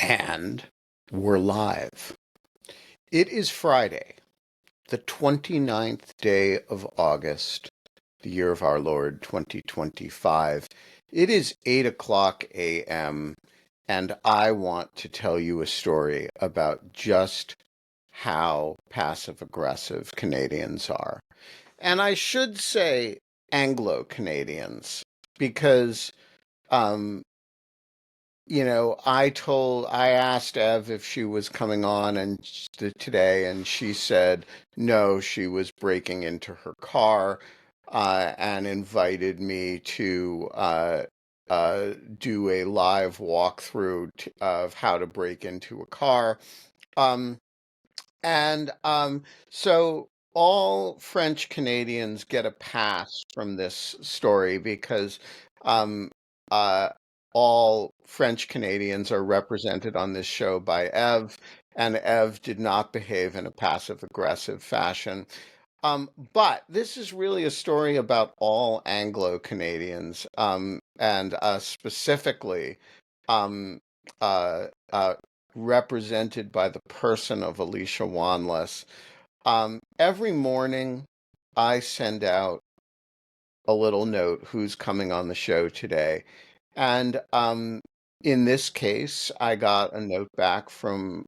And we're live. It is Friday, the 29th day of August, the year of our Lord 2025. It is 8 o'clock a.m., and I want to tell you a story about just how passive-aggressive Canadians are. And I should say Anglo-Canadians, because um, I asked Ev if she was coming on today, and she said no, she was breaking into her car, and invited me to do a live walkthrough of how to break into a car. Um, and so all French Canadians get a pass from this story because um, uh, all French Canadians are represented on this show by Ev, and Ev did not behave in a passive aggressive fashion. But this is really a story about all Anglo Canadians, and specifically um, uh, uh, represented by the person of Alicia Wanless. Every morning, I send out a little note who's coming on the show today. And in this case, I got a note back from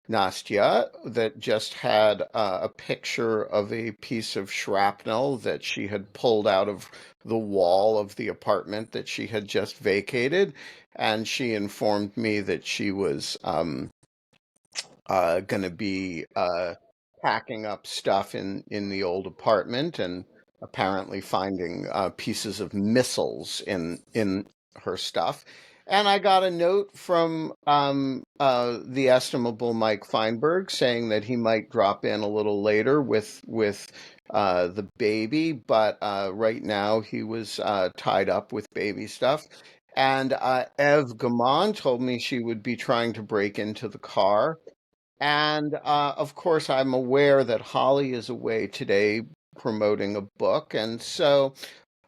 Nastya that just had a picture of a piece of shrapnel that she had pulled out of the wall of the apartment that she had just vacated. And she informed me that she was going to be packing up stuff in the old apartment and apparently finding pieces of missiles in her stuff. And I got a note from the estimable Mike Feinberg saying that he might drop in a little later with the baby, but right now he was tied up with baby stuff. And Ev Gaman told me she would be trying to break into the car. And of course, I'm aware that Holly is away today promoting a book. And so,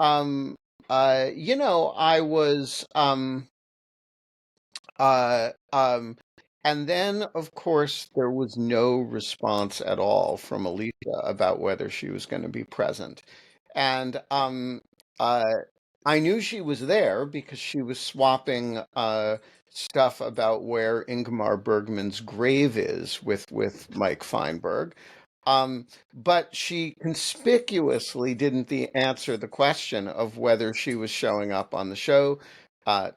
um, I was, uh, um, and then, of course, there was no response at all from Alicia about whether she was going to be present. And uh, I knew she was there because she was swapping stuff about where Ingmar Bergman's grave is with Mike Feinberg. But she conspicuously didn't answer the question of whether she was showing up on the show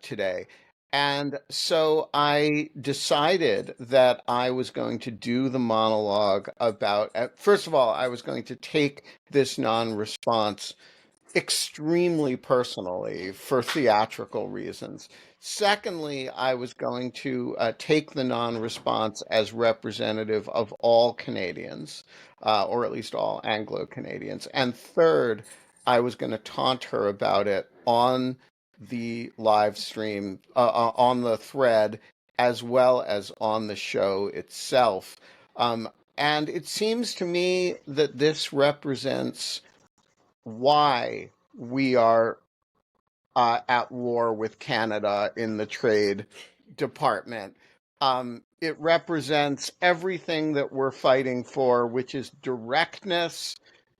today. And so I decided that I was going to do the monologue about, first of all, I was going to take this non-response extremely personally for theatrical reasons. Secondly, I was going to take the non-response as representative of all Canadians, or at least all Anglo-Canadians. And third, I was going to taunt her about it on the live stream, on the thread, as well as on the show itself. Um, and it seems to me that this represents why we are at war with Canada in the Trade Department. It represents everything that we're fighting for, which is directness.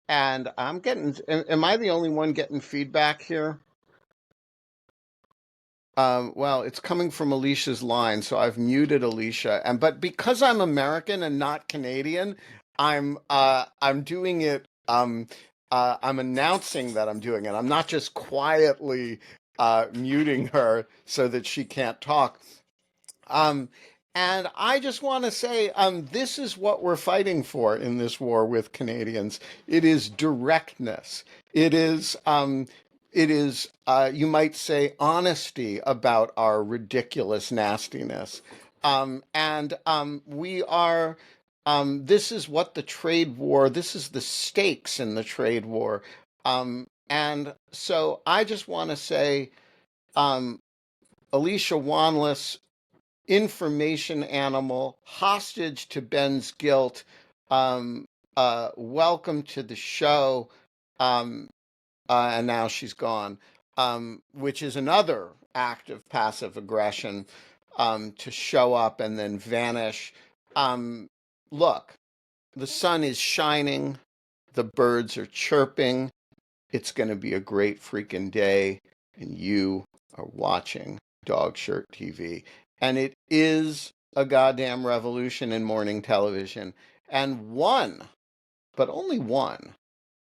And am I the only one getting feedback here? Well, it's coming from Alicia's line, so I've muted Alicia. But because I'm American and not Canadian, I'm doing it. I'm announcing that I'm doing it. I'm not just quietly muting her so that she can't talk. Um, and I just want to say, this is what we're fighting for in this war with Canadians. It is directness. It is, you might say, honesty about our ridiculous nastiness. This is what the trade war, this is the stakes in the trade war. And so I just want to say, um, Alicia Wanless, information animal, hostage to Ben's guilt. Welcome to the show. Um, and now she's gone, which is another act of passive aggression. to show up and then vanish. Um, Look, the sun is shining, the birds are chirping. It's going to be a great freaking day, and you are watching Dog Shirt TV. And it is a goddamn revolution in morning television. And one, but only one,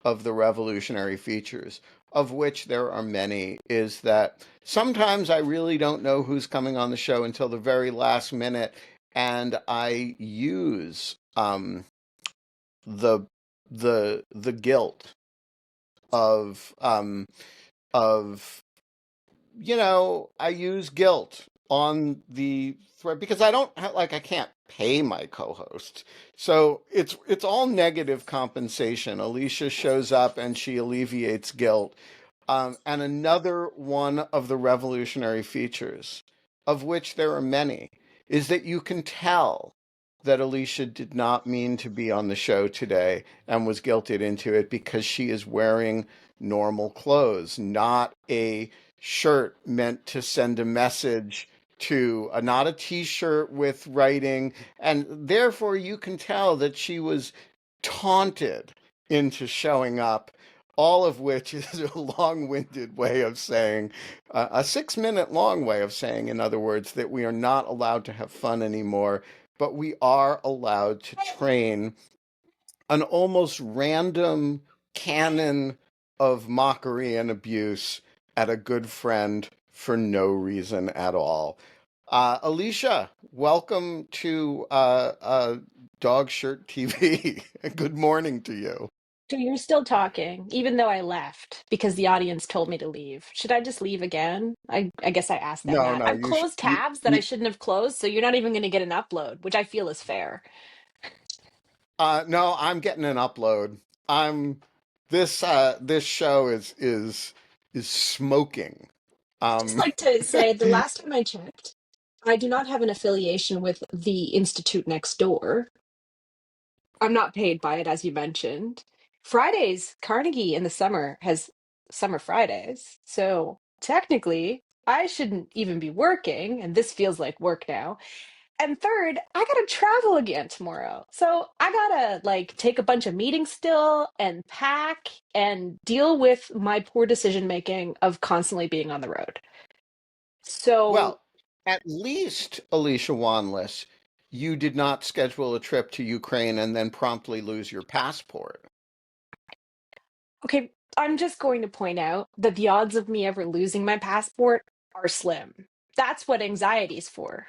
of the revolutionary features, of which there are many, is that sometimes I really don't know who's coming on the show until the very last minute, and I use the the guilt of of I use guilt on the thread because I don't like I can't pay my co-host. So it's all negative compensation. Alicia shows up and she alleviates guilt. And another one of the revolutionary features, of which there are many, is that you can tell that Alicia did not mean to be on the show today and was guilted into it because she is wearing normal clothes, not a shirt meant to send a message to not a t-shirt with writing, and therefore you can tell that she was taunted into showing up, all of which is a long-winded way of saying, a 6-minute long way of saying, in other words, that we are not allowed to have fun anymore, but we are allowed to train an almost random canon of mockery and abuse at a good friend for no reason at all. Alicia, welcome to Dog Shirt TV. Good morning to you. So you're still talking, even though I left because the audience told me to leave. Should I just leave again? I guess I asked them No, that. no, I've closed tabs that I shouldn't have closed, so you're not even going to get an upload, which I feel is fair. no, I'm getting an upload. I'm this show is smoking. Just Um, like to say, the last time I checked, I do not have an affiliation with the Institute next door. I'm not paid by it, as you mentioned. Fridays, Carnegie in the summer has summer Fridays. So technically, I shouldn't even be working, and this feels like work now. And third, I gotta travel again tomorrow. So I gotta like take a bunch of meetings still and pack and deal with my poor decision making of constantly being on the road. So Well, at least, Alicia Wanless, you did not schedule a trip to Ukraine and then promptly lose your passport. okay, I'm just going to point out that the odds of me ever losing my passport are slim. That's what anxiety is for.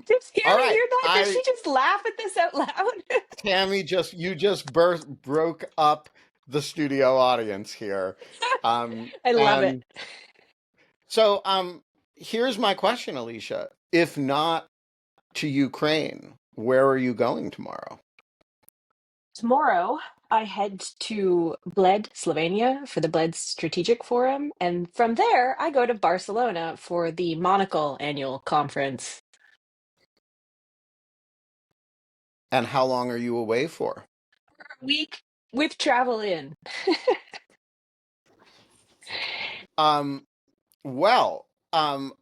Did All Tammy right. hear that? Did she just laugh at this out loud? Tammy, you just broke up the studio audience here. I love it. And so, here's my question, Alicia. If not to Ukraine, where are you going tomorrow? Tomorrow, I head to Bled, Slovenia for the Bled Strategic Forum. And from there, I go to Barcelona for the Monocle annual conference. And how long are you away for? A week with travel in. Um, Well,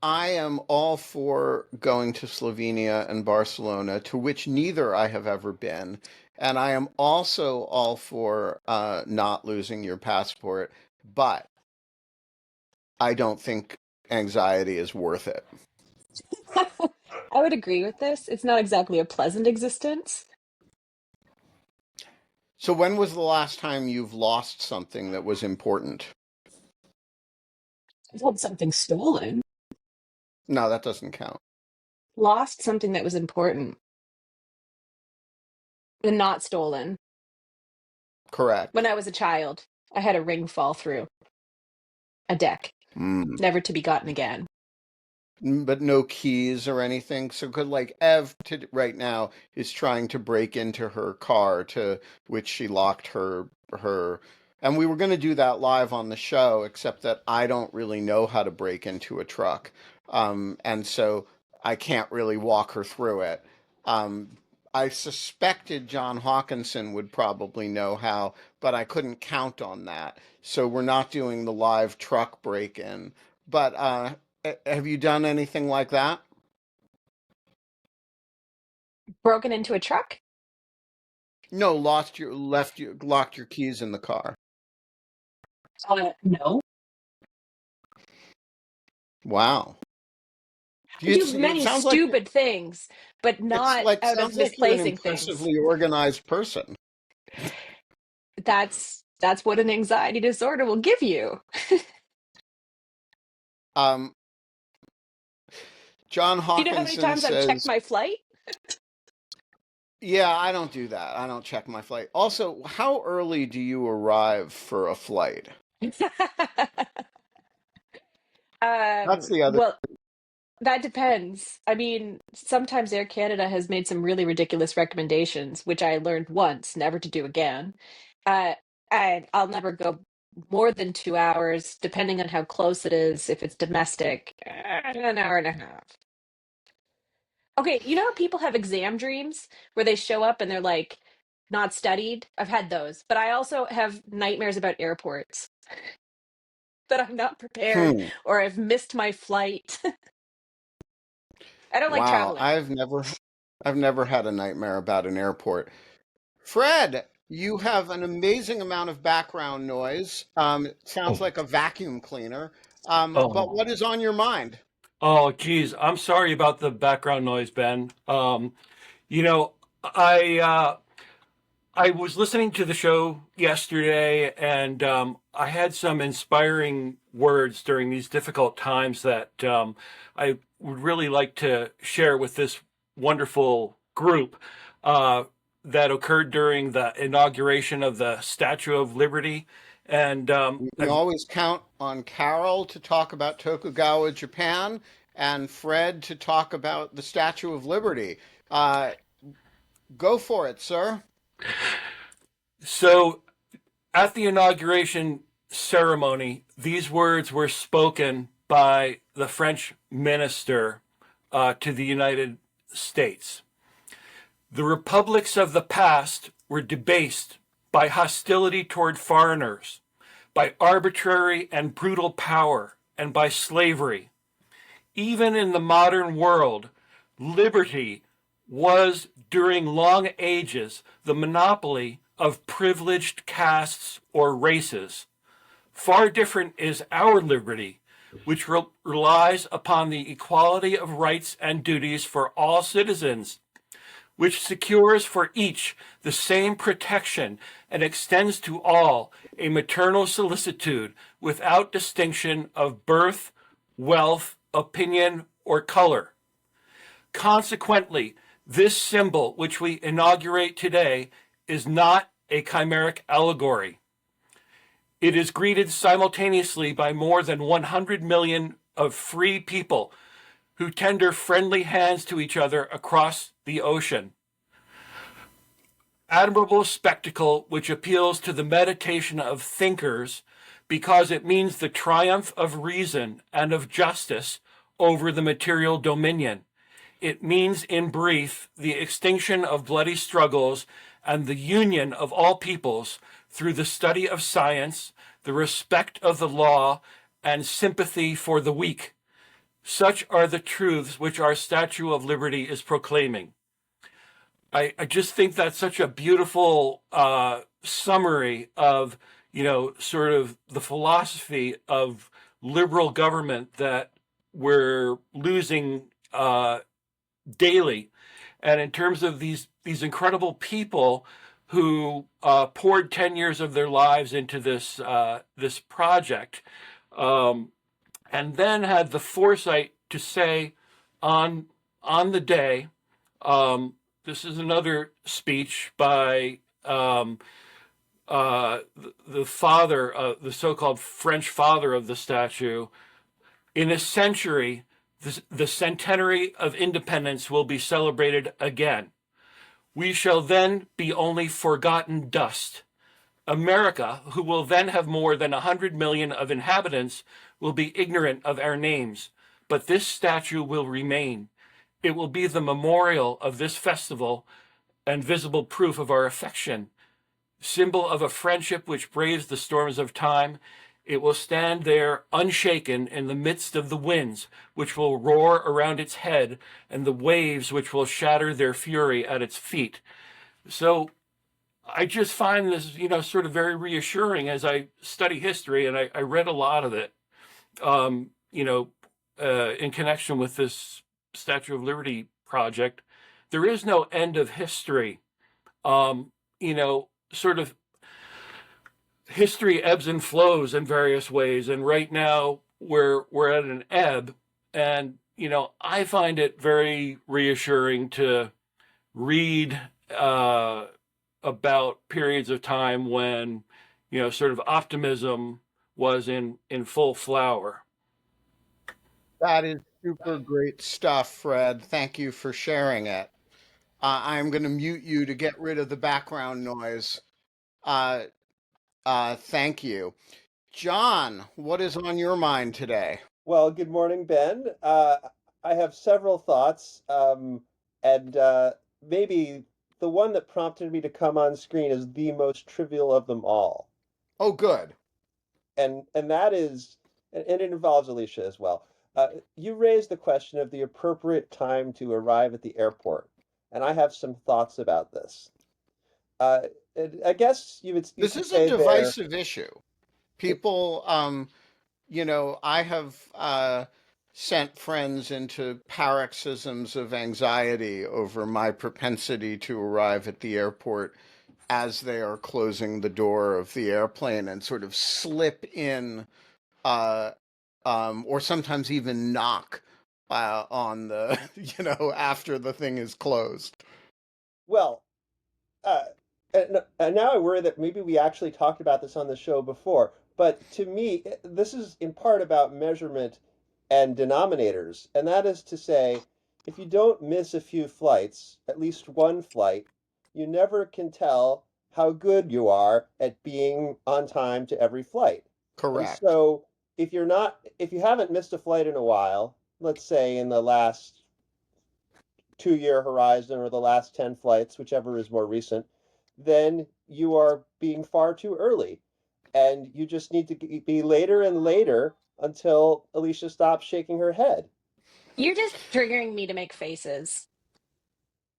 I am all for going to Slovenia and Barcelona, to which neither I have ever been. And I am also all for not losing your passport, but I don't think anxiety is worth it. I would agree with this. It's not exactly a pleasant existence. So when was the last time you've lost something that was important? I've had something stolen. No, that doesn't count. Lost something that was important and not stolen. When Correct. I was a child, I had a ring fall through a deck, Mm. never to be gotten again. But no keys or anything. So could like Ev right now is trying to break into her car to which she locked her and we were going to do that live on the show, except that I don't really know how to break into a truck. And so I can't really walk her through it. Um, I suspected John Hawkinson would probably know how, but I couldn't count on that. so we're not doing the live truck break-in. But have you done anything like that? Broken into a truck? No, locked your keys in the car. No. Wow. I do It many sounds like stupid things, but not out of sounds like you're an misplacing things. impressively organized person. That's what an anxiety disorder will give you. Um, John Do you know how many Hawkinson times I've checked says, my flight? "Yeah, I don't do that. I don't check my flight." Also, how early do you arrive for a flight? That's the other. Well, that depends. I mean, sometimes Air Canada has made some really ridiculous recommendations, which I learned once never to do again. Uh, and I'll never go more than 2 hours, depending on how close it is. If it's domestic, an hour and a half. Okay, you know how people have exam dreams where they show up and they're like not studied? I've had those, but I also have nightmares about airports that I'm not prepared Hmm. or I've missed my flight. I don't like Wow, traveling. I've never had a nightmare about an airport. Fred, you have an amazing amount of background noise. It sounds Oh, like a vacuum cleaner. But oh, what is on your mind? oh, geez. I'm sorry about the background noise, Ben. You know, I uh, I was listening to the show yesterday, and I had some inspiring words during these difficult times that I would really like to share with this wonderful group. Uh, that occurred during the inauguration of the Statue of Liberty, and We can always count on Carol to talk about Tokugawa, Japan, and Fred to talk about the Statue of Liberty. Uh, go for it, sir. so at the inauguration ceremony, these words were spoken by the French minister to the United States. The republics of the past were debased by hostility toward foreigners, by arbitrary and brutal power, and by slavery. Even in the modern world, liberty was during long ages the monopoly of privileged castes or races. Far different is our liberty, which relies upon the equality of rights and duties for all citizens, which secures for each the same protection and extends to all a maternal solicitude without distinction of birth, wealth, opinion, or color. Consequently, this symbol, which we inaugurate today, is not a chimeric allegory. It is greeted simultaneously by more than 100 million of free people who tender friendly hands to each other across the ocean. Admirable spectacle which appeals to the meditation of thinkers because it means the triumph of reason and of justice over the material dominion. It means, in brief, the extinction of bloody struggles and the union of all peoples through the study of science, the respect of the law, and sympathy for the weak. Such are the truths which our Statue of Liberty is proclaiming. I just think that's such a beautiful summary of, sort of the philosophy of liberal government that we're losing daily. And in terms of these incredible people who poured 10 years of their lives into this project, um, and then had the foresight to say on on the day, this is another speech by the father, the so-called French father of the statue. In a century, the centenary of independence will be celebrated again. We shall then be only forgotten dust. America, who will then have more than 100 million of inhabitants, will be ignorant of our names, but this statue will remain. It will be the memorial of this festival and visible proof of our affection. symbol of a friendship which braves the storms of time. It will stand there unshaken in the midst of the winds, which will roar around its head, and the waves which will shatter their fury at its feet. So I just find this, sort of very reassuring as I study history, and I read a lot of it, in connection with this Statue of Liberty project. There is no end of history. Sort of history ebbs and flows in various ways, and right now we're at an ebb, and I find it very reassuring to read about periods of time when sort of optimism was in full flower. That is super great stuff, Fred. Thank you for sharing it. I'm going to mute you to get rid of the background noise. Uh, thank you. John, what is on your mind today? Well, good morning, Ben. I have several thoughts, and maybe the one that prompted me to come on screen is the most trivial of them all, Oh, good. and that is, and it involves Alicia as well. You raised the question of the appropriate time to arrive at the airport, and I have some thoughts about this. Uh, I guess you This could is a say there. divisive issue. It, People, I have sent friends into paroxysms of anxiety over my propensity to arrive at the airport as they are closing the door of the airplane and sort of slip in, uh, or sometimes even knock on the, after the thing is closed. well, Uh, and now I worry that maybe we actually talked about this on the show before. But to me, this is in part about measurement and denominators. And that is to say, if you don't miss a few flights, at least one flight, you never can tell how good you are at being on time to every flight. And Correct. so if you haven't missed a flight in a while, let's say in the last 2 year horizon or the last 10 flights, whichever is more recent, then you are being far too early. And you just need to be later and later until Alicia stops shaking her head. You're just triggering me to make faces.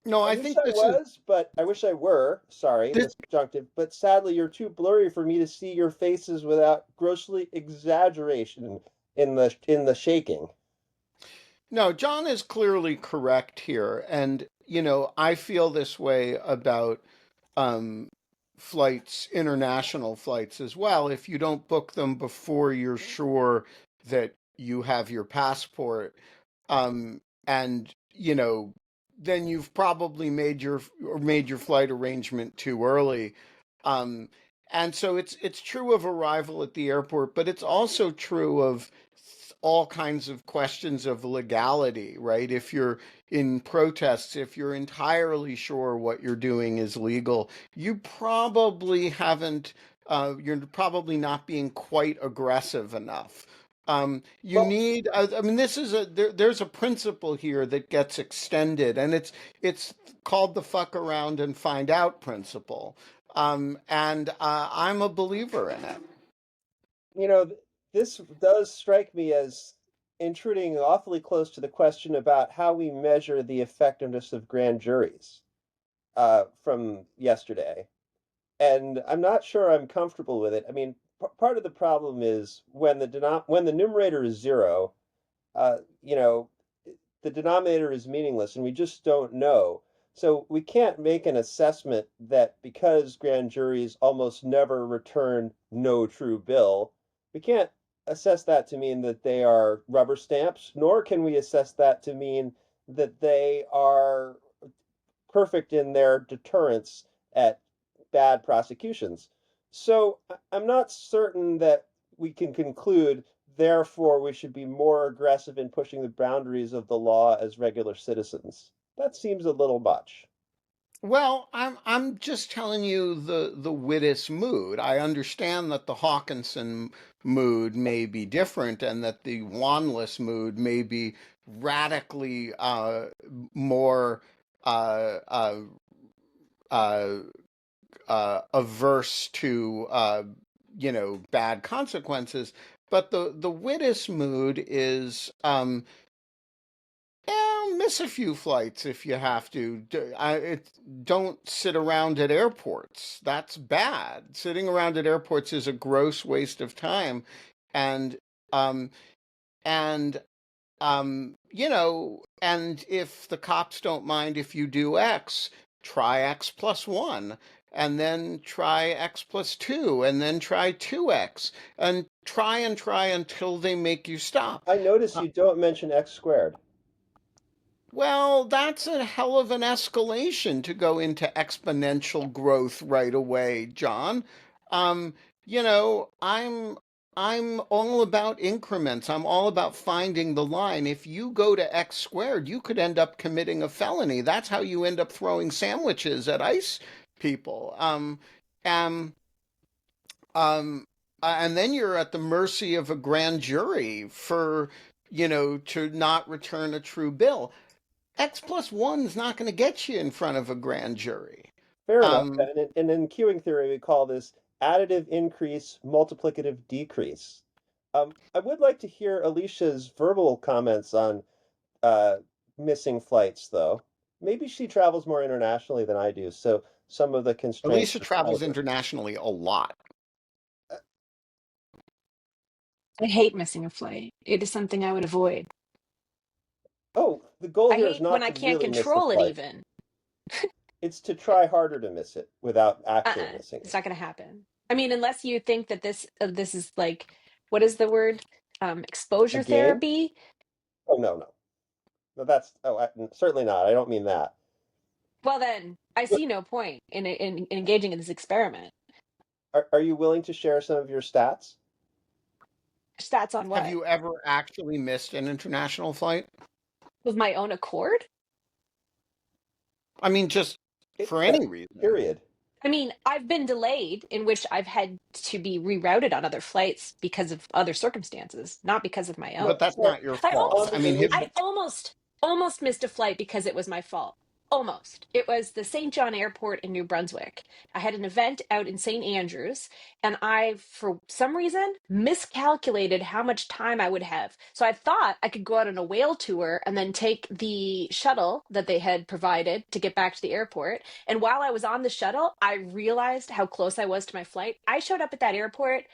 No, I I wish think I was, but I wish I were. Sorry, in this this conjunctive. But sadly, you're too blurry for me to see your faces without grossly exaggeration in the shaking. No, John is clearly correct here. And, I feel this way about um, flights, international flights as well. If you don't book them before you're sure that you have your passport, and, then you've probably made your flight arrangement too early. Um, and so it's true of arrival at the airport, but it's also true of all kinds of questions of legality, right? If you're in protests, if you're entirely sure what you're doing is legal, you probably haven't, you're probably not being quite aggressive enough. You Well, need, I mean, there's a principle here that gets extended, and it's called the fuck around and find out principle. And I'm a believer in it. you know, this does strike me as intruding awfully close to the question about how we measure the effectiveness of grand juries from yesterday. And I'm not sure I'm comfortable with it. I mean, part of the problem is when the numerator is zero, uh, you know, the denominator is meaningless and we just don't know. So we can't make an assessment that because grand juries almost never return no true bill, we can't assess that to mean that they are rubber stamps, nor can we assess that to mean that they are perfect in their deterrence at bad prosecutions. So I'm not certain that we can conclude, therefore, we should be more aggressive in pushing the boundaries of the law as regular citizens. That seems a little much. Well, I'm just telling you the Wittes mood. I understand that the Hawkinson mood may be different, and that the Wanless mood may be radically more uh, uh, uh, averse to bad consequences. But the Wittes mood is miss a few flights if you have to. Don't sit around at airports. That's bad. Sitting around at airports is a gross waste of time, and um, and and if the cops don't mind if you do X, try X plus one, and then try X plus two, and then try 2X, and try until they make you stop. I notice you don't mention x squared. Well, that's a hell of an escalation to go into exponential growth right away, John. Um, I'm all about increments. I'm all about finding the line. If you go to x squared, you could end up committing a felony. That's how you end up throwing sandwiches at ICE people. Um, um, and then you're at the mercy of a grand jury for, to not return a true bill. X plus one is not going to get you in front of a grand jury. Fair enough, Um, Ben. And in queuing theory, we call this additive increase, multiplicative decrease. I would like to hear Alicia's verbal comments on uh, missing flights, though. Maybe she travels more internationally than I do, so some of the constraints Alicia apply travels to her. internationally a lot. Uh, I hate missing a flight. It is something I would avoid. oh, the goal I here is hate when not I to can't really miss the control it flight. even. It's to try harder to miss it without actually Uh-uh. missing It's it. not going to happen. I mean, unless you think that this is like, what is the word? A Exposure game? therapy. Oh, no, no. No, certainly not. I don't mean that. Well, then I But see no point in engaging in this experiment. are you willing to share some of your stats? Stats on Have what? you ever actually missed an international flight? Of my own accord? I mean, just It for says any reason. period. I mean, I've been delayed in which I've had to be rerouted on other flights because of other circumstances, not because of my own. But that's So, not your I fault. I almost mean, Alicia, I almost missed a flight because it was my fault. Almost. It was the St. John Airport in New Brunswick. I had an event out in St. Andrews, and I, for some reason, miscalculated how much time I would have. So I thought I could go out on a whale tour and then take the shuttle that they had provided to get back to the airport. And while I was on the shuttle, I realized how close I was to my flight. I showed up at that airport.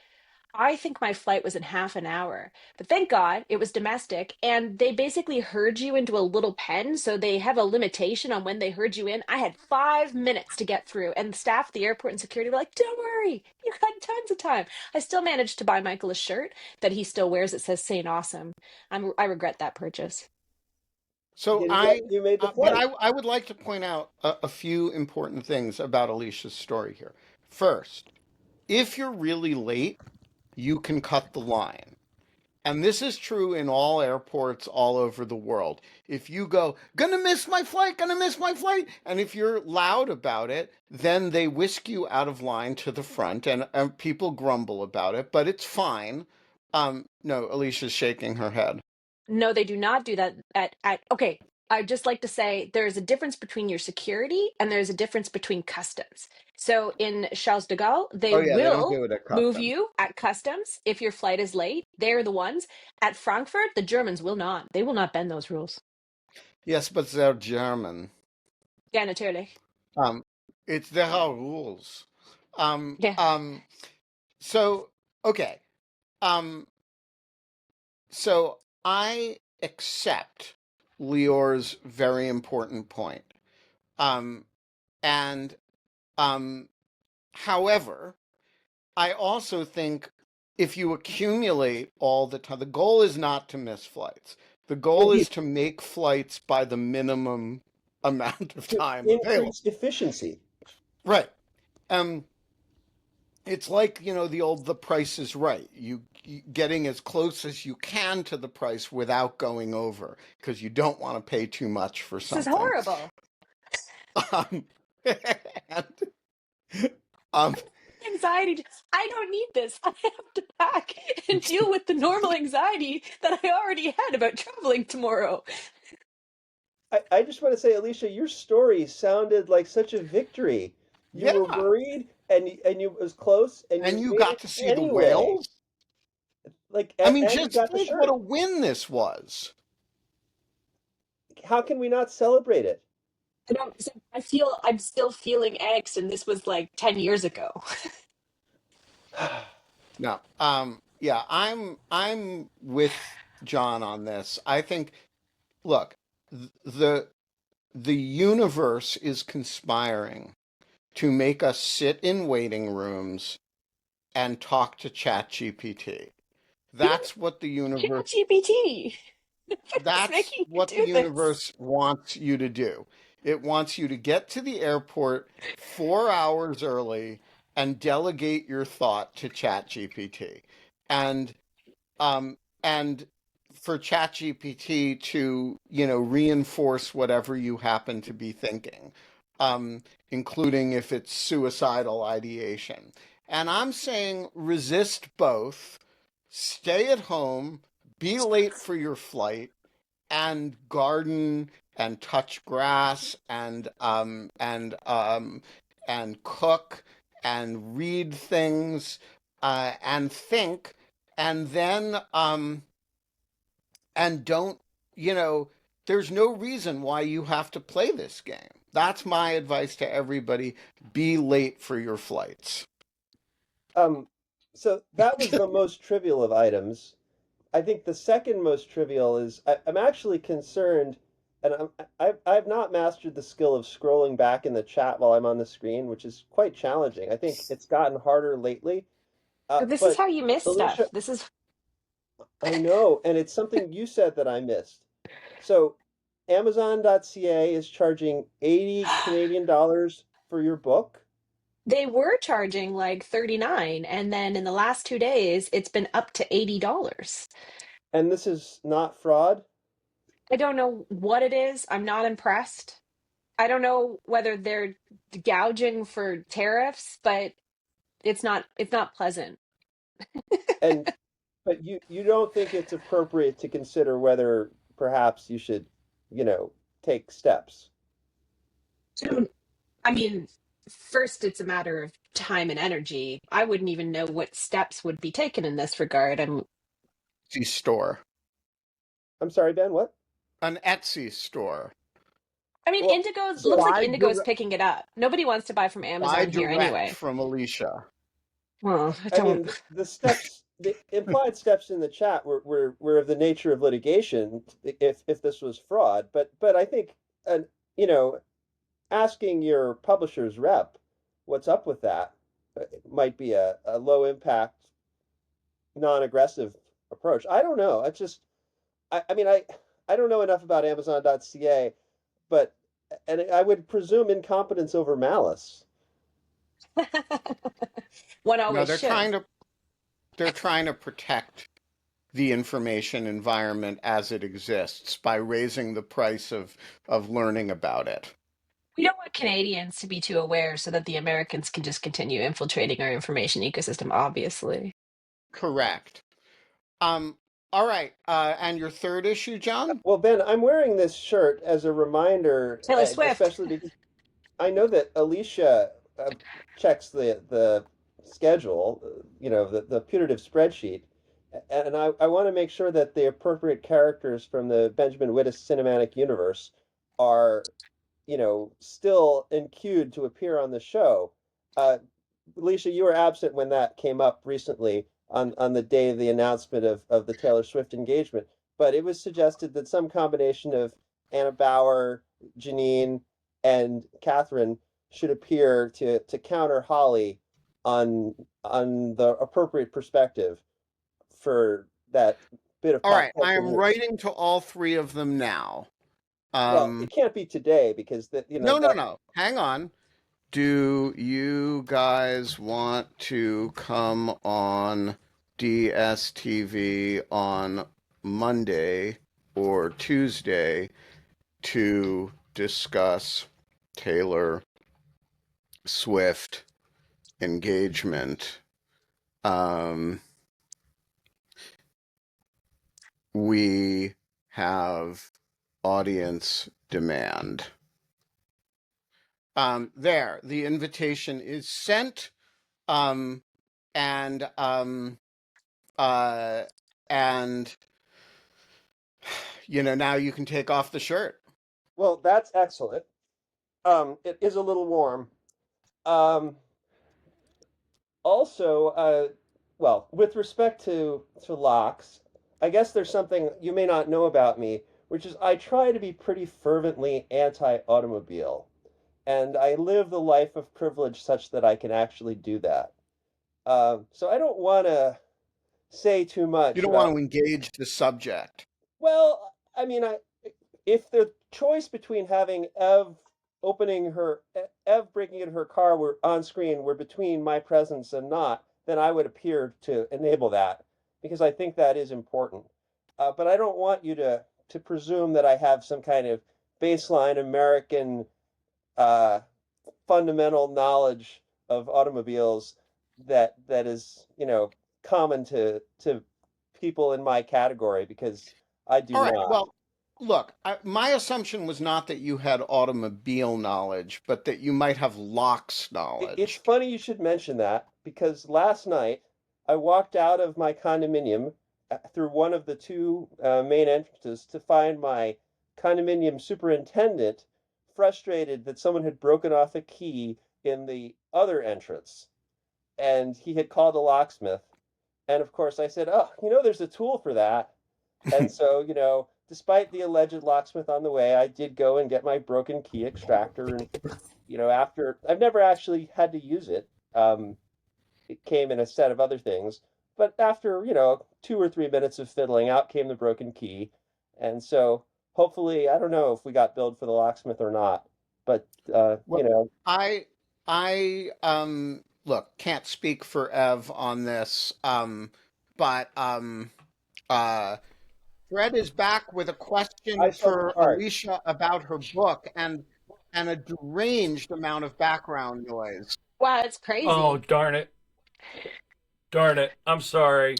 I think my flight was in half an hour, but thank God it was domestic. And they basically herd you into a little pen. So they have a limitation on when they herd you in. I had 5 minutes to get through, and the staff at the airport and security were like, don't worry, you got tons of time. I still managed to buy Michael a shirt that he still wears. It says Saint Awesome. I regret that purchase. so and yet you made the but flight. I would like to point out a few important things about Alicia's story here. First, if you're really late, you can cut the line. And this is true in all airports all over the world. If you go, gonna miss my flight, gonna miss my flight, and if you're loud about it, then they whisk you out of line to the front, and people grumble about it, but it's fine. No, Alicia's shaking her head. No, they do not do that at okay. I'd just like to say there's a difference between your security and there's a difference between customs. So in Charles de Gaulle, they Oh yeah, they don't will do it at move customs. you at customs if your flight is late. They're the ones. At Frankfurt, the Germans will not. They will not bend those rules. Yes, but they're German. Yeah, natürlich. Um, it's there are rules. Um, Yeah. um, so okay. Um, so I accept Lior's very important point. Um, and um, however, I also think if you accumulate all the time, the goal is not to miss flights. The goal Indeed, is to make flights by the minimum amount of to time available. increase efficiency. Right. Um, it's like, the old "the price is right." You getting as close as you can to the price without going over because you don't want to pay too much for This is something. horrible. Um, and, um, Anxiety. I don't need this. I have to pack and deal with the normal anxiety that I already had about traveling tomorrow. I just want to say, Alicia, your story sounded like such a victory. You were Yeah. worried, and you it was close, and And you you made got it to see the anyway. whales. Like, I mean, and you just got the think what shirt. a win this was. How can we not celebrate it? I don't. So I feel I'm still feeling angst, and this was like 10 years ago. No. Yeah, I'm with John on this. I think, look, the the universe is conspiring to make us sit in waiting rooms and talk to ChatGPT. Who's That's what the universe ChatGPT? Who's that's making you what the do this? universe wants you to do. It wants you to get to the airport 4 hours early and delegate your thought to ChatGPT. And and for ChatGPT to, reinforce whatever you happen to be thinking, including if it's suicidal ideation. And I'm saying resist both, stay at home, be late for your flight, and garden and touch grass and cook and read things and think, and then and don't you know there's no reason why you have to play this game. That's my advice to everybody. Be late for your flights. Um, so that was the most trivial of items. I think the second most trivial is I'm actually concerned, and I've not mastered the skill of scrolling back in the chat while I'm on the screen, which is quite challenging. I think it's gotten harder lately. This is But how you miss Alicia, stuff. This is I know, and it's something you said that I missed. So Amazon.ca is charging 80 Canadian dollars for your book, they were charging like 39, and then in the last 2 days, it's been up to $80. and this is not fraud. I don't know what it is. I'm not impressed. I don't know whether they're gouging for tariffs, but it's not pleasant. And but you don't think it's appropriate to consider whether perhaps you should, you know, take steps. I mean, first it's a matter of time and energy. I wouldn't even know what steps would be taken in this regard. Etsy store. I'm sorry, Ben, what? An Etsy store. I mean, Well, Indigo's looks so like buy Indigo's direct, picking it up. Nobody wants to buy from buy Amazon here direct anyway. from Alicia. Well, I I don't. mean, the steps, the implied steps in the chat were of the nature of litigation if this was fraud. But I think, you know, asking your publisher's rep what's up with that might be a low impact, non-aggressive approach. I don't know. It's just, I mean, I don't know enough about Amazon.ca, but and I would presume incompetence over malice. One No, always should. they're trying to protect the information environment as it exists by raising the price of learning about it. We don't want Canadians to be too aware so that the Americans can just continue infiltrating our information ecosystem, obviously. Correct. Um, all right. And your third issue, John? Well, Ben, I'm wearing this shirt as a reminder, Taylor Swift. especially because I know that Alicia checks the schedule, the putative spreadsheet, and I want to make sure that the appropriate characters from the Benjamin Wittes cinematic universe are, still enqueued to appear on the show. Uh, Alicia, you were absent when that came up recently on the day of the announcement of the Taylor Swift engagement, but it was suggested that some combination of Anna Bauer, Janine, and Catherine should appear to counter Holly on the appropriate perspective for that bit of All pop right. I culture am news. writing to all three of them now. Well, it can't be today because No, no, that no. Hang on. Do you guys want to come on DSTV on Monday or Tuesday to discuss Taylor Swift engagement? Um, we have audience demand. There, the invitation is sent, um, and uh, and now you can take off the shirt. Well, that's excellent. It is a little warm. Um, Also, well, with respect to locks, I guess there's something you may not know about me, which is I try to be pretty fervently anti-automobile, and I live the life of privilege such that I can actually do that. So I don't want to say too You much don't want about. to engage the subject. Well, I mean, if the choice between having Ev breaking into her car were on screen were between my presence and not, then I would appear to enable that because I think that is important. But I don't want you to presume that I have some kind of baseline American uh, fundamental knowledge of automobiles that is, common to people in my category because I do All right. not. Well, look, my assumption was not that you had automobile knowledge, but that you might have locks It's knowledge. funny you should mention that because last night I walked out of my condominium through one of the two main entrances to find my condominium superintendent frustrated that someone had broken off a key in the other entrance and he had called a locksmith. And of course, I said, "Oh, there's a tool for that." And so, despite the alleged locksmith on the way, I did go and get my broken key extractor. And, after I've never actually had to use it, it came in a set of other things. But after, 2 or 3 minutes of fiddling, out came the broken key. And so, hopefully, I don't know if we got billed for the locksmith or not. But, Well, I look, can't speak for Ev on this. But uh Fred is back with a I question shall for depart. Alicia about her book and a deranged amount of background noise. Wow, it's Oh, crazy. darn it. Darn it. I'm sorry.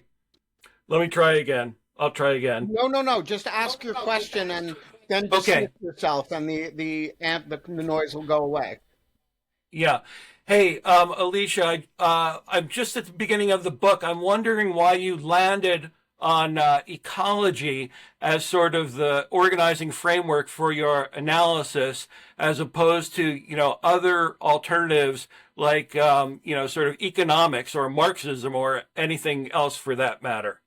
Let me try again. I'll try again. No, no, no. Just ask your question and then dismiss Okay. yourself, and the noise will go away. Yeah. Hey, Alicia, I'm just at the beginning of the book. I'm wondering why you landed on ecology as sort of the organizing framework for your analysis, as opposed to, other alternatives like, sort of economics or Marxism or anything else for that matter.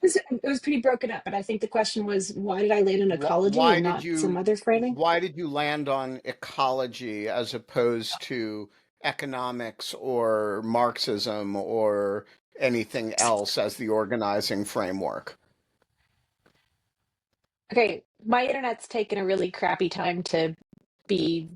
It was pretty broken up, but I think the question was, why did I land in ecology Why and did not some you other framing? why did you land on ecology as opposed to economics or Marxism or anything else as the organizing framework? Okay, my internet's taken a really crappy time to be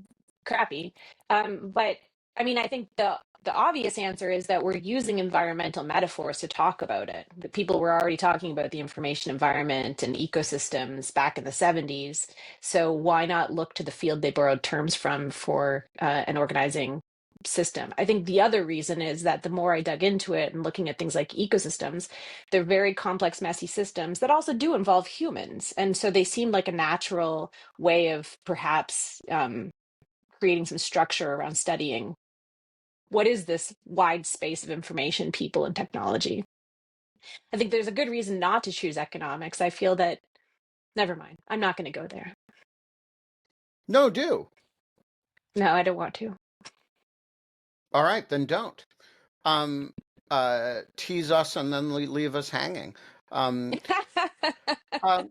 crappy. But I mean, I think the obvious answer is that we're using environmental metaphors to talk about it. The people were already talking about the information environment and ecosystems back in the 70s. So why not look to the field they borrowed terms from for an organizing system? I think the other reason is that the more I dug into it and looking at things like ecosystems, they're very complex, messy systems that also do involve humans. And so they seem like a natural way of perhaps creating some structure around studying what is this wide space of information, people, and technology. I think there's a good reason not to choose economics. I feel that, never mind, I'm not going to go there. No, do. No, I don't want to. All right, then don't. Um, Tease us and then leave us hanging. Um, uh,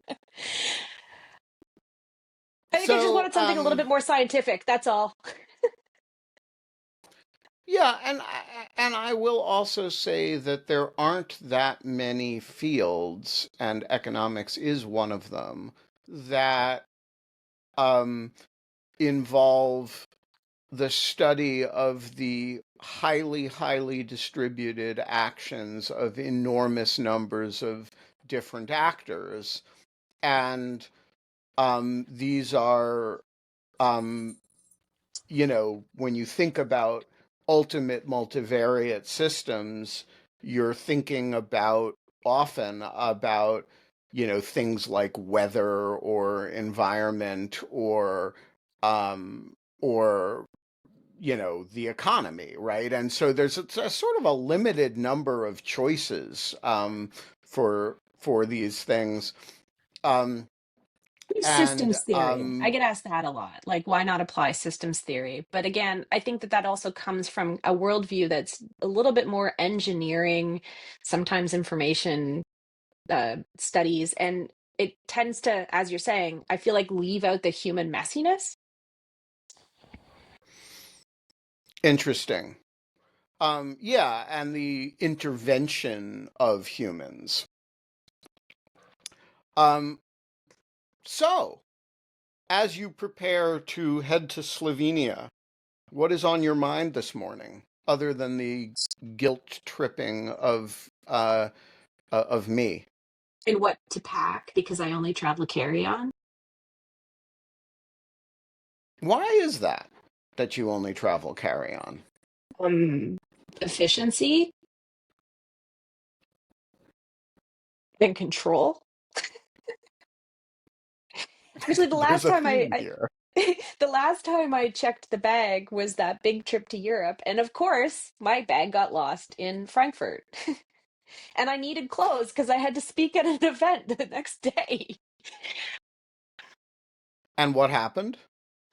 I think I just so, wanted something a little bit more scientific. That's all. yeah, and I will also say that there aren't that many fields, and economics is one of them, that um, involve the study of the highly, highly distributed actions of enormous numbers of different actors. And these are, um, when you think about ultimate multivariate systems, you're thinking about often about things like weather or environment um, or the economy, right? And so there's a sort of a limited number of choices for these things. Um, and Systems theory. I get asked that a lot. Like, why not apply systems theory? But again, I think that that also comes from a worldview that's a little bit more engineering, sometimes information studies, and it tends to, as you're saying, I feel like leave out the human messiness. Interesting. Yeah, and the intervention of humans. Um, so, as you prepare to head to Slovenia, what is on your mind this morning, other than the guilt tripping of me? And what to pack because I only travel carry on. Why is that you only travel carry on? Um, Efficiency and control. Actually, the There's last a time theme here. the last time I checked the bag was that big trip to Europe, and of course, my bag got lost in Frankfurt. And I needed clothes because I had to speak at an event the next day. And what happened?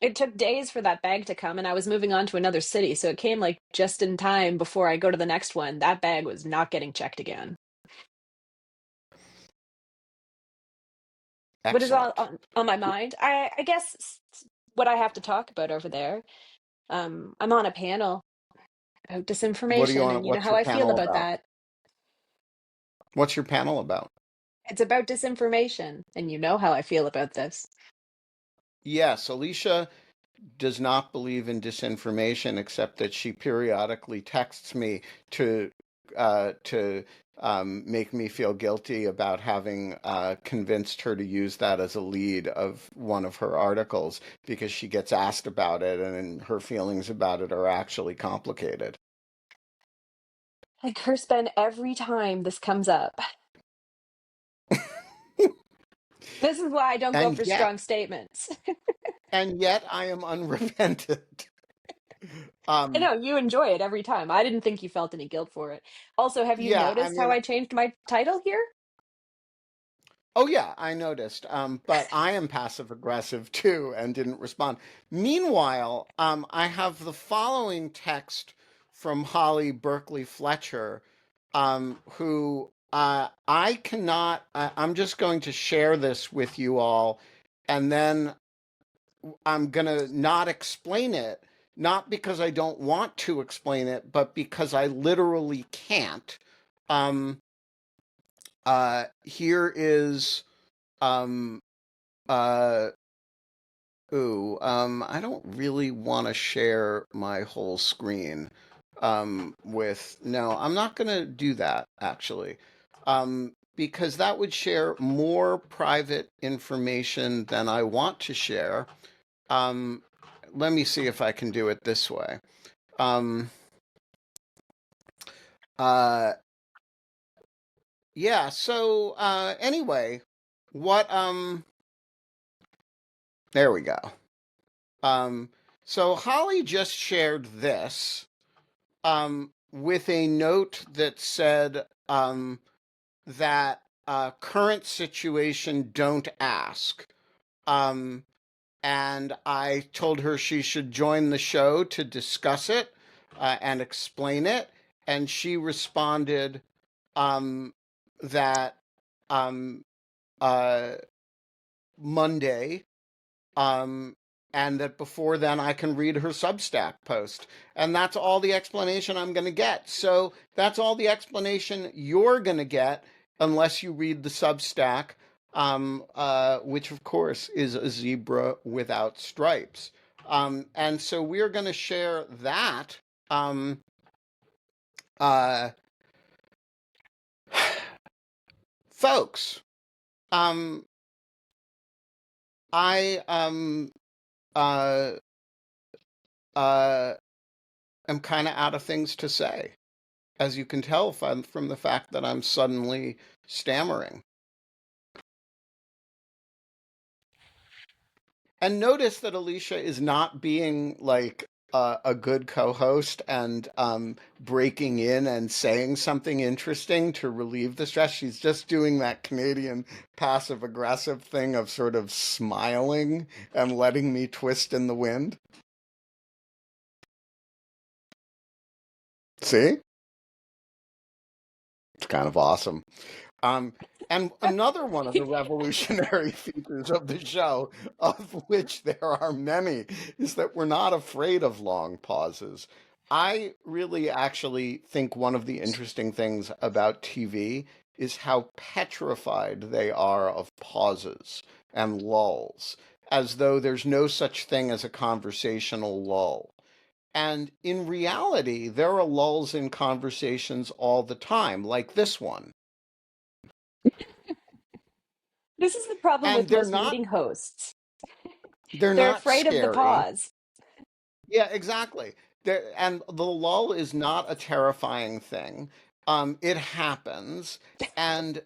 It took days for that bag to come, and I was moving on to another city, so it came like just in time before I go to the next one. That bag was not getting checked again. What is all Excellent. on my mind? I guess what I have to talk about over there. I'm on a panel about What are you disinformation, on? and you know What's how your I feel panel about about? that. What's your panel about? It's about disinformation, and you know how I feel about this. Yes, Alicia does not believe in disinformation, except that she periodically texts me to make me feel guilty about having convinced her to use that as a lead of one of her articles because she gets asked about it and her feelings about it are actually complicated. I curse Ben every time this comes up. This is why I don't go And for yet, strong statements. and yet I am unrepentant. I um, know you enjoy it every time. I didn't think you felt any guilt for it. Also, have you yeah, I noticed how mean, I changed my title here? oh yeah, I noticed. But I am passive aggressive too and didn't respond. Meanwhile, I have the following text from Holly Berkeley Fletcher, who I cannot. I'm just going to share this with you all, and then I'm gonna not explain it, not because I don't want to explain it, but because I literally can't. Um, Here is um uh I don't really want to share my whole screen with no, I'm not gonna do that actually. Because that would share more private information than I want to share. Um Let me see if I can do it this way. Um uh yeah, so anyway, what there we go. Um, so Holly just shared this with a note that said that current situation, don't ask. Um, and I told her she should join the show to discuss it and explain it. And she responded um, that um, uh, Monday, um, and that before then I can read her Substack post. And that's all the explanation I'm going to get. So that's all the explanation you're going to get unless you read the Substack, which of course is a zebra without stripes. And so we're going to share that. Um, uh, Folks, um, I uh, uh, am kind of out of things to say, as you can tell from the fact that I'm suddenly stammering. And notice that Alicia is not being like a good co-host and breaking in and saying something interesting to relieve the stress. She's just doing that Canadian passive aggressive thing of sort of smiling and letting me twist in the wind. See? It's kind of awesome. Um, and another one of the revolutionary features of the show, of which there are many, is that we're not afraid of long pauses. I really actually think one of the interesting things about TV is how petrified they are of pauses and lulls, as though there's no such thing as a conversational lull. And in reality, there are lulls in conversations all the time, like this one. This is the problem And with most meeting hosts. they're They're not afraid of the scary. pause. Yeah, exactly. And the lull is not a terrifying thing. It happens. And,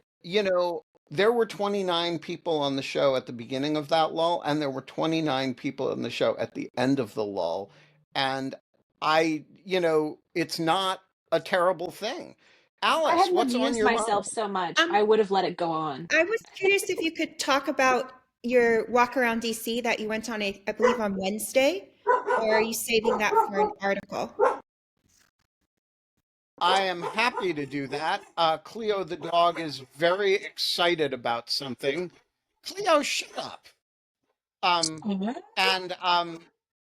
there were 29 people on the show at the beginning of that lull, and there were 29 people on the show at the end of the lull. And it's not a terrible thing. If I Alice, hadn't what's on amused your myself mind? so much, Um, I would have let it go on. I was curious if you could talk about your walk around DC that you went on, I believe, on Wednesday, or are you saving that for an article? I am happy to do that. Cleo the dog is very excited about something. Cleo, shut up. Um, and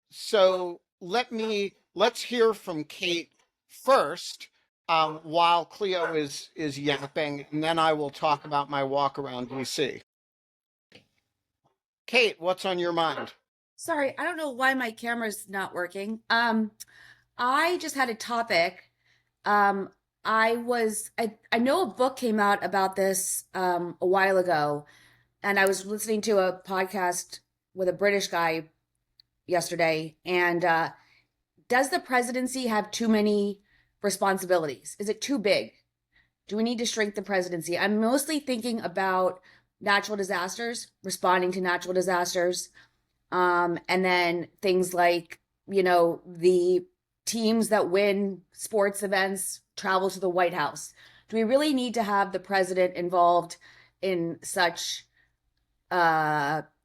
so let's hear from Kate first, while Cleo is yapping, and then I will talk about my walk around DC. Kate, what's on your mind? Sorry, I don't know why my camera's not working. I just had a topic. Um, I know a book came out about this a while ago, and I was listening to a podcast with a British guy yesterday. And does the presidency have too many responsibilities? Is it too big? Do we need to shrink the presidency? I'm mostly thinking about natural disasters, responding to natural disasters, and then things like, the teams that win sports events travel to the White House. Do we really need to have the president involved in such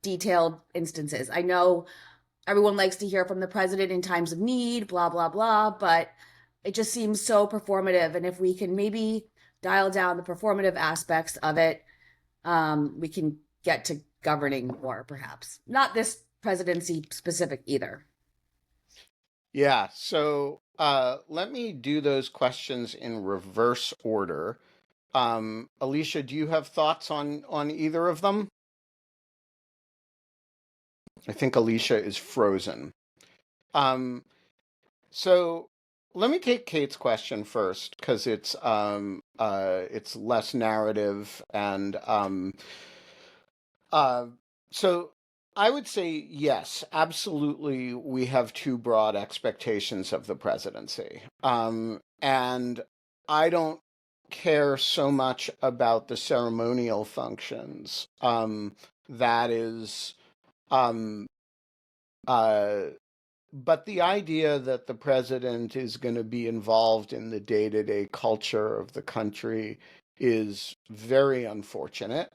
detailed instances? I know everyone likes to hear from the president in times of need, blah, blah, blah, but it just seems so performative. And if we can maybe dial down the performative aspects of it, we can get to governing more, perhaps. Not this presidency specific either. Yeah, so let me do those questions in reverse order. Alicia, do you have thoughts on either of them? I think Alicia is frozen. Um, so let me take Kate's question first because it's less narrative and uh, so I would say yes, absolutely. We have too broad expectations of the presidency, and I don't care so much about the ceremonial functions. That is. Um, uh, but the idea that the president is going to be involved in the day-to-day culture of the country is very unfortunate.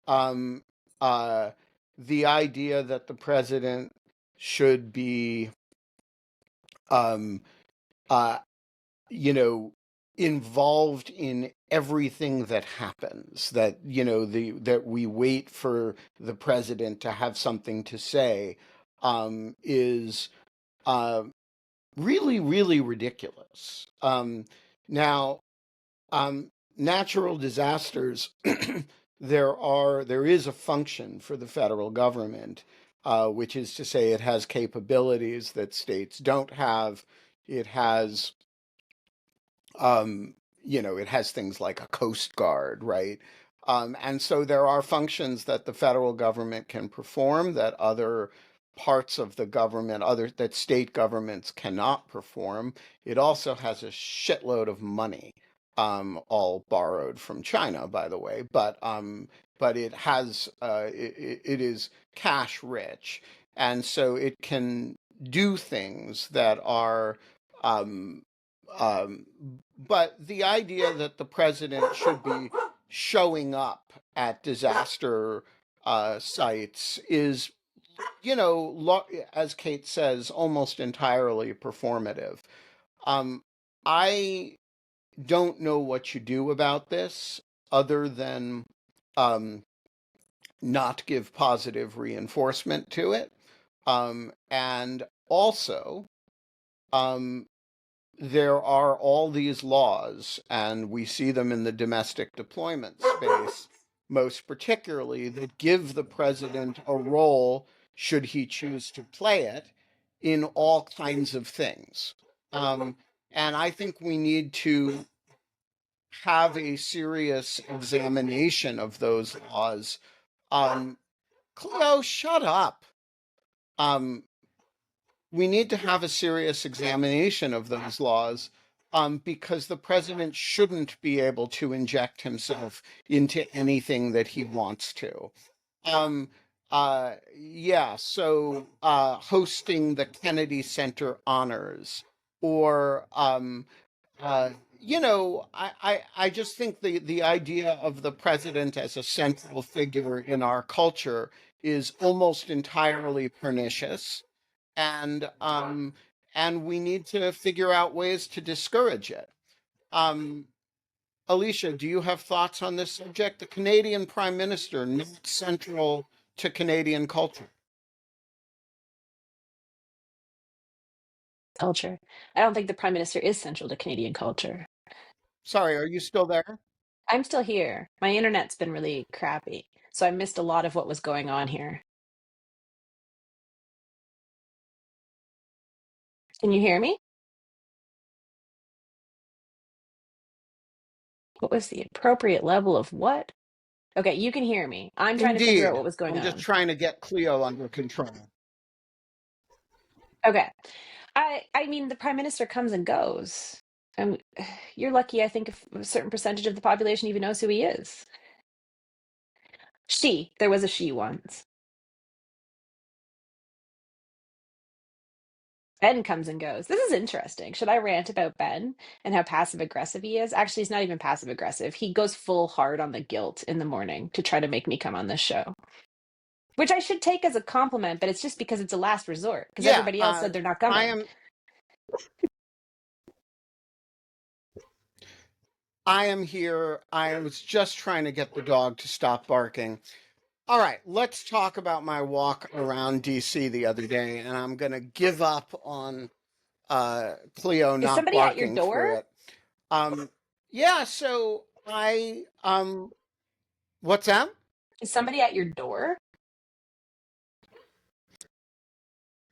Um, uh, the idea that the president should be, um, uh, you know, involved in everything that happens, that, that we wait for the president to have something to say, is uh, really, really ridiculous. Now, natural disasters, there is a function for the federal government, which is to say it has capabilities that states don't have. It has, it has things like a Coast Guard, right? And so there are functions that the federal government can perform that other parts of the government, other that state governments cannot perform. It also has a shitload of money, all borrowed from China, by the way, but it has it is cash rich. and so it can do things that are um, um, but the idea that the president should be showing up at disaster sites is, as Kate says, almost entirely performative. Um, I don't know what you do about this other than um, not give positive reinforcement to it. And also, um, there are all these laws, and we see them in the domestic deployment space, most particularly, that give the president a role, should he choose to play it, in all kinds of things. And I think we need to have a serious examination of those laws. Cleo, shut up. Um, we need to have a serious examination of those laws, because the president shouldn't be able to inject himself into anything that he wants to. Um, yeah, so hosting the Kennedy Center honors, or uh, I just think the idea of the president as a central figure in our culture is almost entirely pernicious, and we need to figure out ways to discourage it. Um, Alicia, do you have thoughts on this subject? The Canadian Prime Minister, not central to Canadian culture. Culture. I don't think the Prime Minister is central to Canadian culture. Sorry, are you still there? I'm still here. My internet's been really crappy, so I missed a lot of what was going on here. Can you hear me? What was the appropriate level of what? Okay, you can hear me. I'm trying to figure out Indeed. what was going I'm just on. trying to get Cleo under control. Okay. I mean, the Prime Minister comes and goes. And you're lucky, I think, if a certain percentage of the population even knows who he is. She. There was a she once. Ben comes and goes. This is interesting. Should I rant about Ben and how passive aggressive he is? Actually, he's not even passive aggressive. He goes full hard on the guilt in the morning to try to make me come on this show, which I should take as a compliment, but it's just because it's a last resort because Yeah, everybody else said they're not I coming. am. I am here. I was just trying to get the dog to stop barking. All right, let's talk about my walk around DC the other day, and I'm going to give up on Cleo Is not somebody at your barking door? through it. Yeah, so what's that? Is somebody at your door?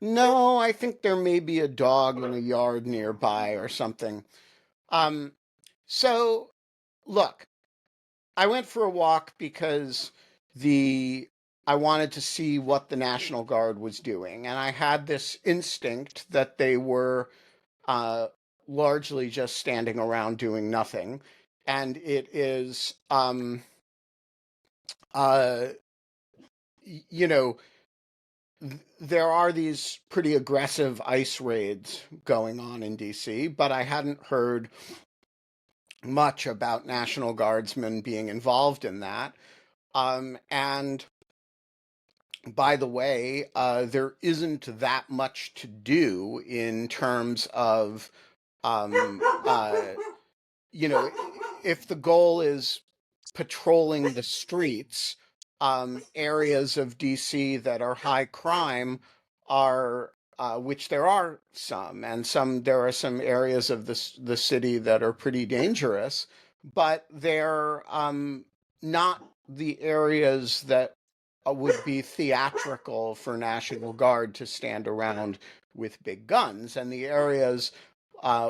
No, I think there may be a dog in a yard nearby or something. Um, so look, I went for a walk because the I wanted to see what the National Guard was doing, and I had this instinct that they were uh, largely just standing around doing nothing, and it is uh, you know there are these pretty aggressive ICE raids going on in DC, but I hadn't heard much about National Guardsmen being involved in that. And by the way, there isn't that much to do in terms of, um, you know, if the goal is patrolling the streets, areas of DC that are high crime are, which there are some, and there are some areas of the city that are pretty dangerous, but they're not the areas that would be theatrical for National Guard to stand around with big guns, and the areas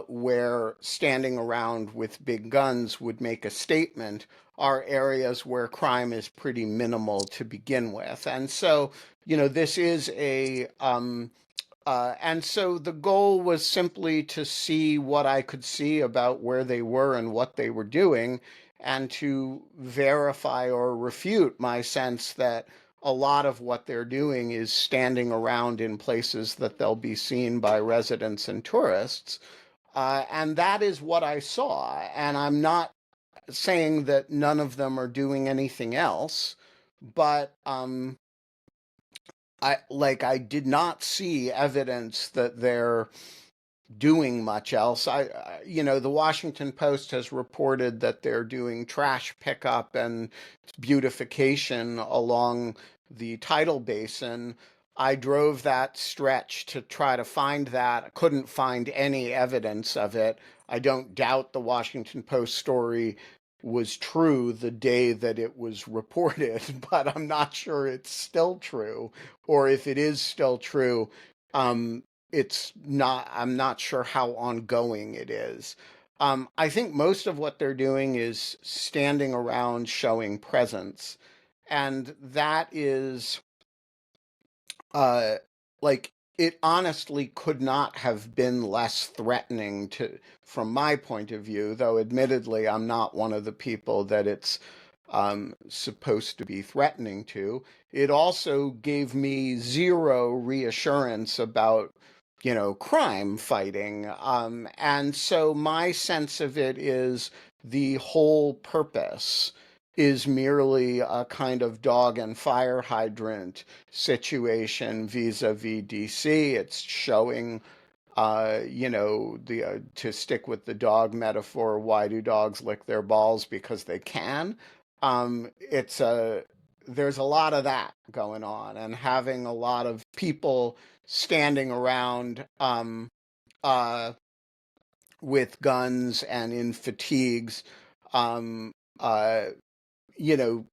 where standing around with big guns would make a statement are areas where crime is pretty minimal to begin with. And so, this is and so the goal was simply to see what I could see about where they were and what they were doing, and to verify or refute my sense that a lot of what they're doing is standing around in places that they'll be seen by residents and tourists. And that is what I saw. And I'm not saying that none of them are doing anything else, but I did not see evidence that they're doing much else. The Washington Post has reported that they're doing trash pickup and beautification along the tidal basin. I drove that stretch to try to find that. I couldn't find any evidence of it. I don't doubt the Washington Post story was true the day that it was reported, but I'm not sure it's still true, or if it is still true, um, I'm not sure how ongoing it is. I think most of what they're doing is standing around showing presence. And that is, uh, like, it honestly could not have been less threatening from my point of view, though admittedly, I'm not one of the people that it's supposed to be threatening to. It also gave me zero reassurance about, crime fighting. And so my sense of it is the whole purpose is merely a kind of dog and fire hydrant situation vis-a-vis DC. It's showing, to stick with the dog metaphor, why do dogs lick their balls? Because they can. It's there's a lot of that going on, and having a lot of people standing around uh, with guns and in fatigues, um, uh, you know,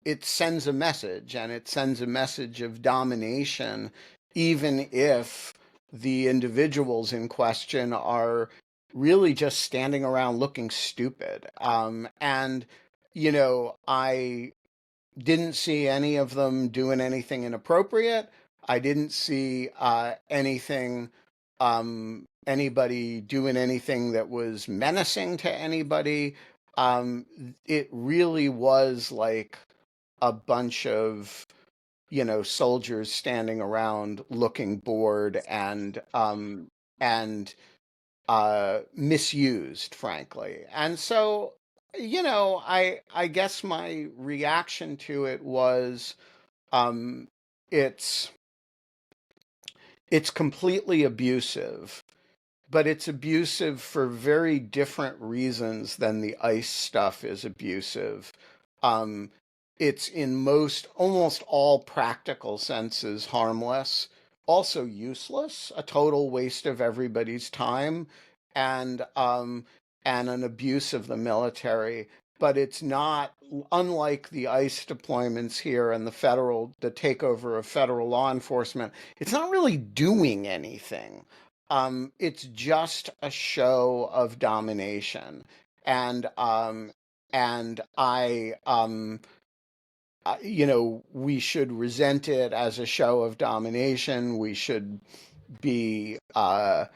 it sends a message, and it sends a message of domination, even if the individuals in question are really just standing around looking stupid. I didn't see any of them doing anything inappropriate. I didn't see anybody doing anything that was menacing to anybody. It really was like a bunch of soldiers standing around looking bored and misused, frankly. And so, I guess my reaction to it was, um, it's it's completely abusive, but it's abusive for very different reasons than the ICE stuff is abusive. Um, it's in almost all practical senses harmless, also useless, a total waste of everybody's time, and um, and an abuse of the military. But it's not, unlike the ICE deployments here and the takeover of federal law enforcement. It's not really doing anything. It's just a show of domination, and um, and we should resent it as a show of domination. We should be, uh,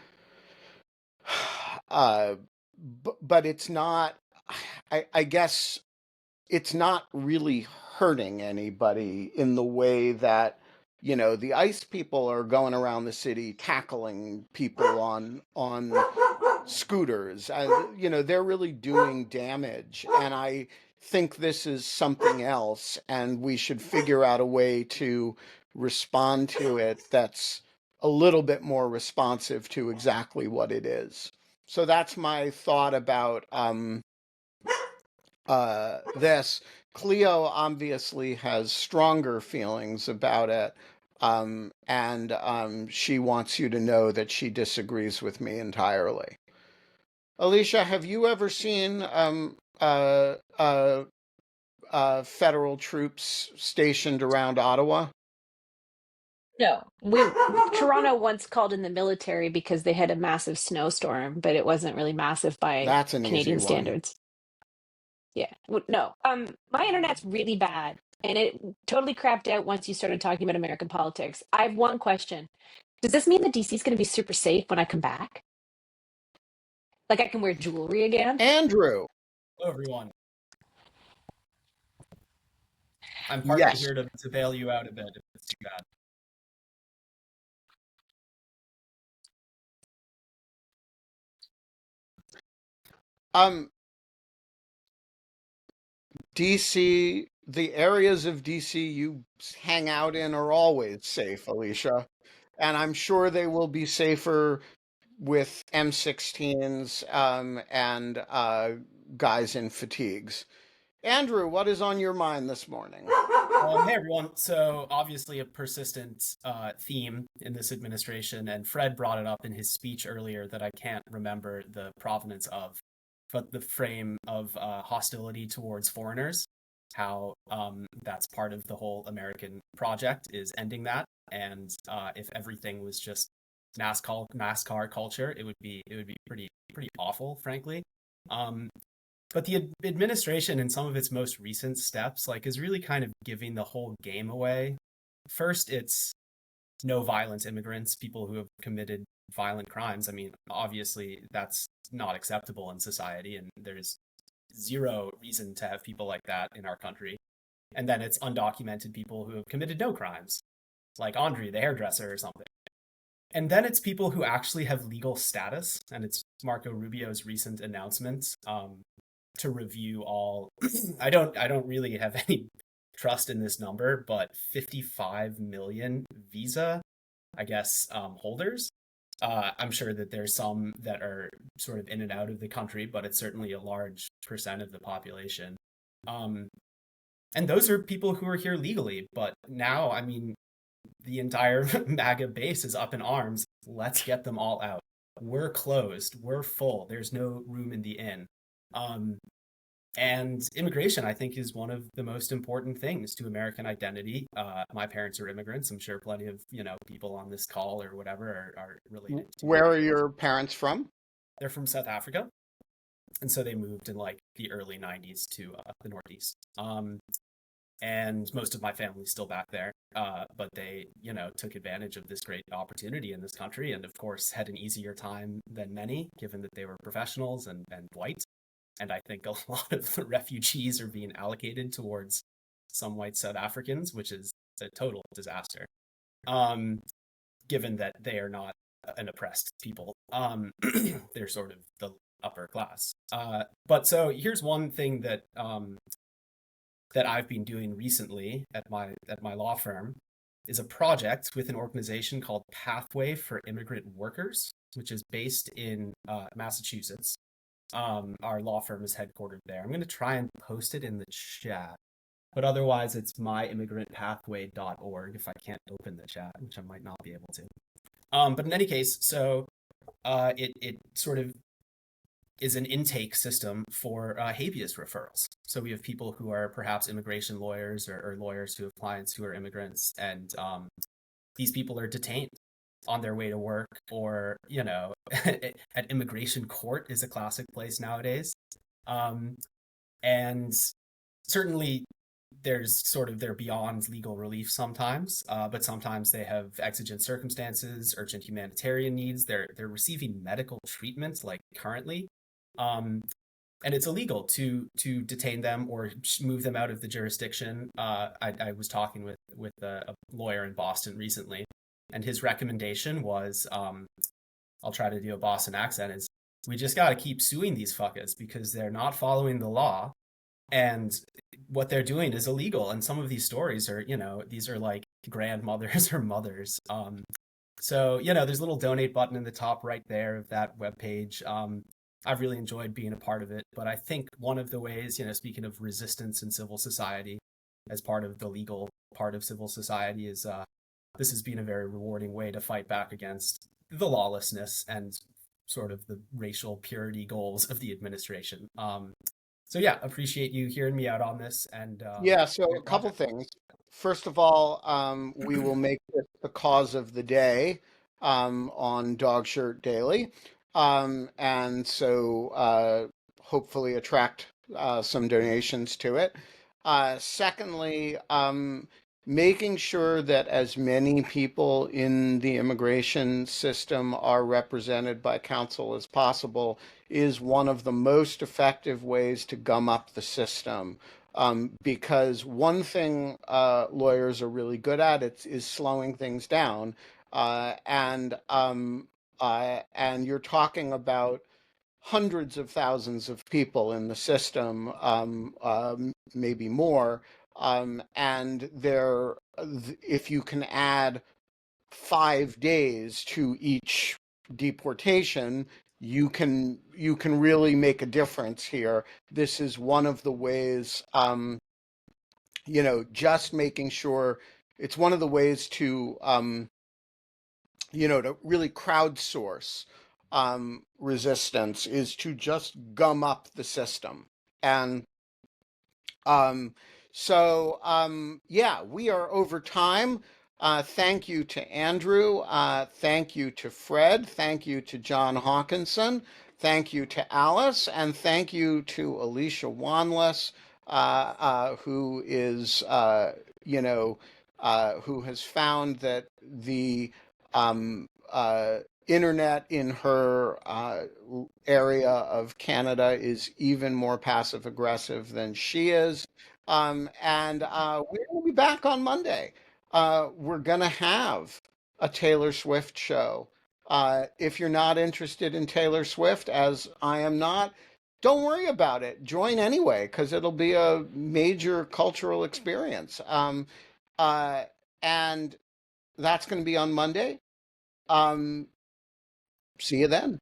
but it's not. I guess it's not really hurting anybody in the way that the ICE people are going around the city tackling people on scooters. They're really doing damage, and I think this is something else, and we should figure out a way to respond to it that's a little bit more responsive to exactly what it is. So that's my thought about this. Cleo obviously has stronger feelings about it, and she wants you to know that she disagrees with me entirely. Alicia, have you ever seen federal troops stationed around Ottawa? No, Toronto once called in the military because they had a massive snowstorm, but it wasn't really massive by That's an easy Canadian one. standards. Yeah. No. My internet's really bad, and it totally crapped out once you started talking about American politics. I have one question. Does this mean that DC is going to be super safe when I come back? Like I can wear jewelry again? Andrew. Hello, everyone. I'm partly Yes. here to bail you out a bit if it's too bad. Um, DC, the areas of DC you hang out in are always safe, Alicia. And I'm sure they will be safer with M16s and guys in fatigues. Andrew, what is on your mind this morning? Hey everyone. So obviously a persistent theme in this administration, and Fred brought it up in his speech earlier that I can't remember the provenance of, but the frame of hostility towards foreigners, how that's part of the whole American project is ending that, and if everything was just NASCAR culture, it would be pretty awful, frankly. Um, but the administration in some of its most recent steps, like, is really kind of giving the whole game away. First, it's no violent immigrants, people who have committed violent crimes. I mean, obviously, that's not acceptable in society, and there's zero reason to have people like that in our country. And then it's undocumented people who have committed no crimes, like Andre, the hairdresser, or something. And then it's people who actually have legal status, and it's Marco Rubio's recent announcement to review all. I don't really have any trust in this number, but 55 million visa, I guess, holders. I'm sure that there's some that are sort of in and out of the country, but it's certainly a large percent of the population. Um, and those are people who are here legally. But now, I mean, the entire MAGA base is up in arms. Let's get them all out. We're closed. We're full. There's no room in the inn. Um, and immigration, I think, is one of the most important things to American identity. My parents are immigrants. I'm sure plenty of people on this call or whatever are related to Where are immigrants. your parents from? They're from South Africa, and so they moved in like the early '90s to the Northeast. And most of my family's still back there. But they, took advantage of this great opportunity in this country, and of course had an easier time than many, given that they were professionals and white. And I think a lot of the refugees are being allocated towards some white South Africans, which is a total disaster, given that they are not an oppressed people. They're sort of the upper class. But so here's one thing that I've been doing recently at my law firm is a project with an organization called Pathway for Immigrant Workers, which is based in Massachusetts. Our law firm is headquartered there. I'm going to try and post it in the chat, but otherwise it's myimmigrantpathway.org if I can't open the chat, which I might not be able to. But in any case, so it sort of is an intake system for habeas referrals. So we have people who are perhaps immigration lawyers or lawyers who have clients who are immigrants, and these people are detained on their way to work, or at immigration court is a classic place nowadays. And certainly there's sort of they're beyond legal relief sometimes, but sometimes they have exigent circumstances, urgent humanitarian needs. They're receiving medical treatment, like currently, and it's illegal to detain them or move them out of the jurisdiction. I was talking with a lawyer in Boston recently, and his recommendation was, I'll try to do a Boston accent, is we just got to keep suing these fuckers because they're not following the law, and what they're doing is illegal. And some of these stories are, these are like grandmothers or mothers. So, there's a little donate button in the top right there of that webpage. I've really enjoyed being a part of it, but I think one of the ways, speaking of resistance in civil society as part of the legal part of civil society, is this has been a very rewarding way to fight back against the lawlessness and sort of the racial purity goals of the administration. So yeah, appreciate you hearing me out on this. And Yeah, so a great couple project. things. First of all, we will make this the cause of the day on Dog Shirt Daily. And so hopefully attract some donations to it. Secondly, making sure that as many people in the immigration system are represented by counsel as possible is one of the most effective ways to gum up the system. because one thing lawyers are really good at is slowing things down, and you're talking about hundreds of thousands of people in the system, maybe more, and if you can add 5 days to each deportation, you can really make a difference here. This is one of the ways, just making sure it's one of the ways to really crowdsource resistance is to just gum up the system. And um, yeah, we are over time. Thank you to Andrew. Thank you to Fred. Thank you to John Hawkinson. Thank you to Alice. And thank you to Alicia Wanless, who is, who has found that the internet in her area of Canada is even more passive aggressive than she is. And we're going to be back on Monday. We're going to have a Taylor Swift show. If you're not interested in Taylor Swift, as I am not, don't worry about it. Join anyway, because it'll be a major cultural experience. Uh, and that's going to be on Monday. Um, See you then.